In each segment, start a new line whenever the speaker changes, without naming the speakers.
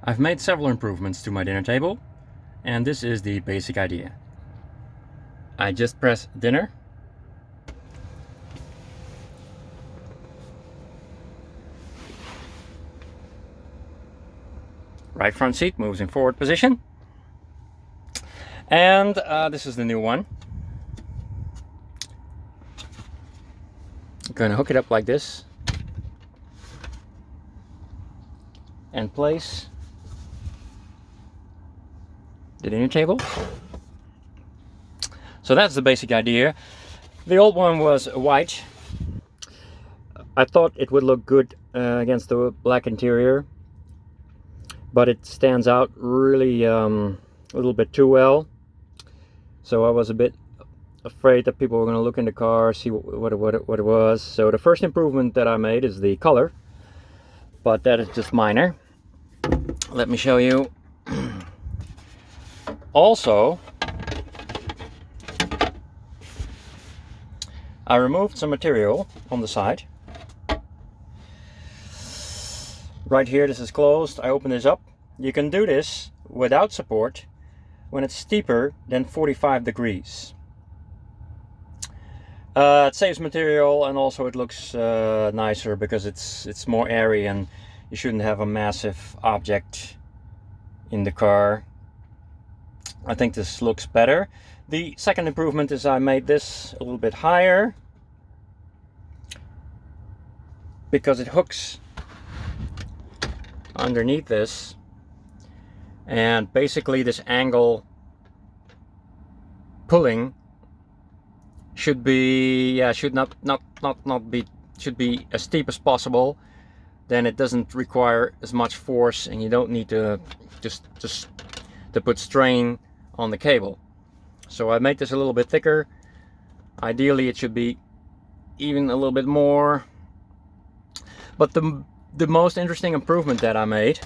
I've made several improvements to my dinner table, and this is the basic idea. I just press dinner, right front seat moves in forward position, and this is the new one. I'm going to hook it up like this and place the dinner table. So that's the basic idea. The old one was white. I thought it would look good against the black interior, but it stands out really a little bit too well. So I was a bit afraid that people were going to look in the car, see what it was. So the first improvement that I made is the color, but that is just minor. Let me show you. Also, I removed some material on the side. Right here, this is closed. I open this up. You can do this without support when it's steeper than 45 degrees. It saves material, and also it looks nicer because it's more airy, and you shouldn't have a massive object in the car. I think this looks better. The second improvement is I made this a little bit higher because it hooks underneath this, and basically this angle pulling should be should be as steep as possible. Then it doesn't require as much force, and you don't need to just to put strain on the cable. So I made this a little bit thicker. Ideally it should be even a little bit more. But the most interesting improvement that I made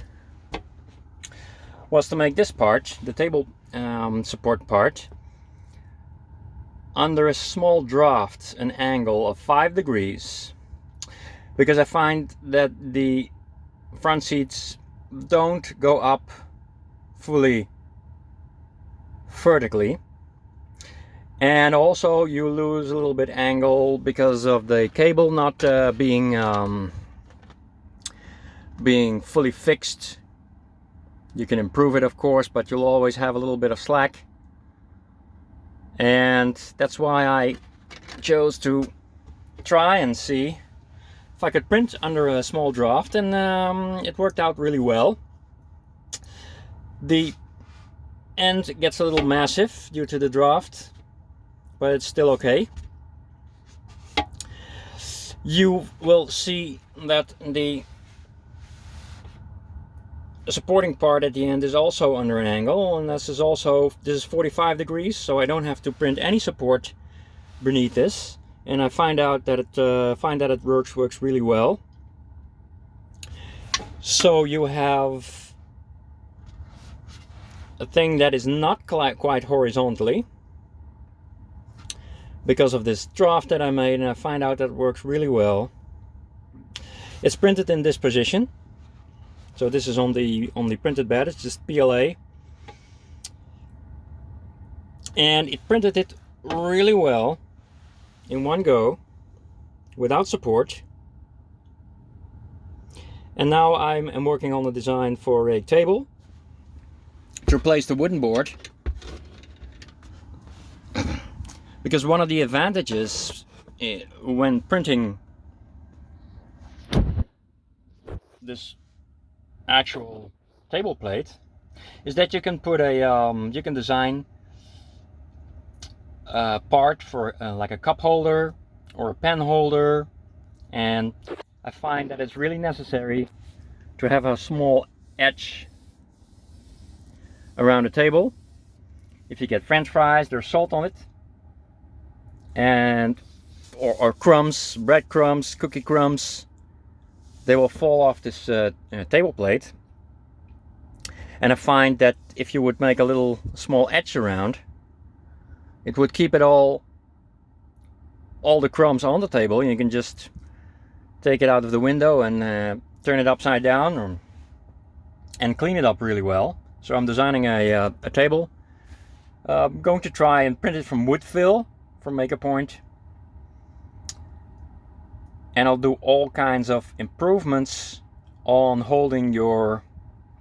was to make this part, the table support part, under a small draft, an angle of 5 degrees, because I find that the front seats don't go up fully vertically, and also you lose a little bit angle because of the cable not being fully fixed. You can improve it, of course, but you'll always have a little bit of slack. And that's why I chose to try and see if I could print under a small draft, and it worked out really well. The end gets a little massive due to the draft, but it's still okay. You will see that the supporting part at the end is also under an angle, and this is 45 degrees, so I don't have to print any support beneath this, and I find out that it works really well. So you have a thing that is not quite horizontally because of this draft that I made, and I find out that it works really well. It's printed in this position. So this is on the printed bed. It's just PLA, and it printed it really well in one go without support. And now I'm working on the design for a table to replace the wooden board, because one of the advantages when printing this actual table plate is that you can put you can design a part for like a cup holder or a pen holder, and I find that it's really necessary to have a small edge around the table. If you get French fries, there's salt on it, and or crumbs, bread crumbs, cookie crumbs, they will fall off this table plate. And I find that if you would make a little small edge around, it would keep it all the crumbs on the table, and you can just take it out of the window and turn it upside down, and clean it up really well. So I'm designing a table. I'm going to try and print it from Woodville from Make a Point. And I'll do all kinds of improvements on holding your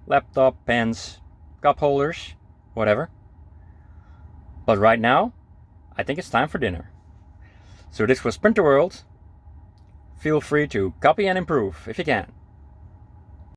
laptop, pens, cup holders, whatever. But right now, I think it's time for dinner. So this was Printer World. Feel free to copy and improve if you can.